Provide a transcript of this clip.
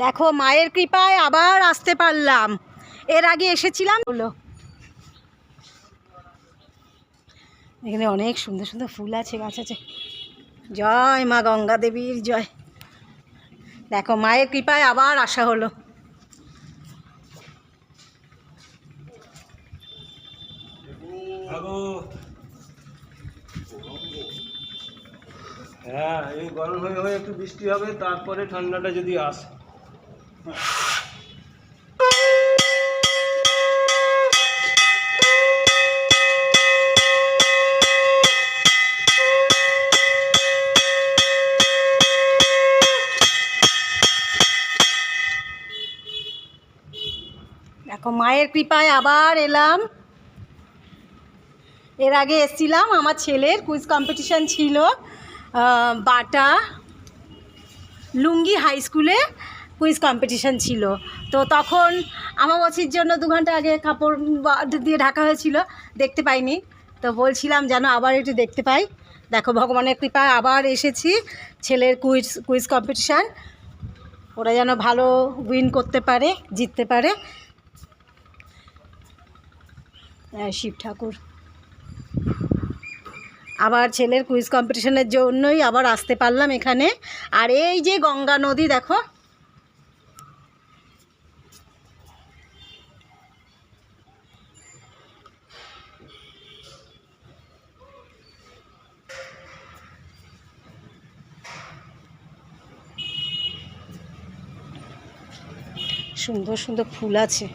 দেখো মায়ের কৃপায় আবার আসতে পারলাম। এর আগে এসেছিলাম হলো। এখানে অনেক সুন্দর সুন্দর ফুল আছে, গাছ আছে। জয় মা গঙ্গা দেবীর জয়। দেখো মায়ের কৃপায় আবার আসা হলো। হ্যাঁ, এই গরম হয়ে হয়ে একটু বৃষ্টি হবে, তারপরে ঠান্ডাটা যদি আসে। দেখো মায়ের কৃপায় আবার এলাম। এর আগে এসেছিলাম, আমার ছেলের কুইজ কম্পিটিশান ছিল বাটা লুঙ্গি হাই স্কুলে কুইজ কম্পিটিশান ছিল। তো তখন আমাবস্যার জন্য 2 ঘন্টা আগে কাপড় দিয়ে ঢাকা হয়েছিল, দেখতে পাইনি। তো বলছিলাম যেন আবার একটু দেখতে পাই। দেখো ভগবানের কৃপায় আবার এসেছি। ছেলের কুইজ কম্পিটিশান, ওরা যেন ভালো উইন করতে পারে, জিততে পারে। শিব ঠাকুর আবার ছেলের কুইজ কম্পিটিশনের জন্যই আবার আসতে পারলাম এখানে। আর এই যে গঙ্গা নদী দেখো, সুন্দর সুন্দর ফুল আছে।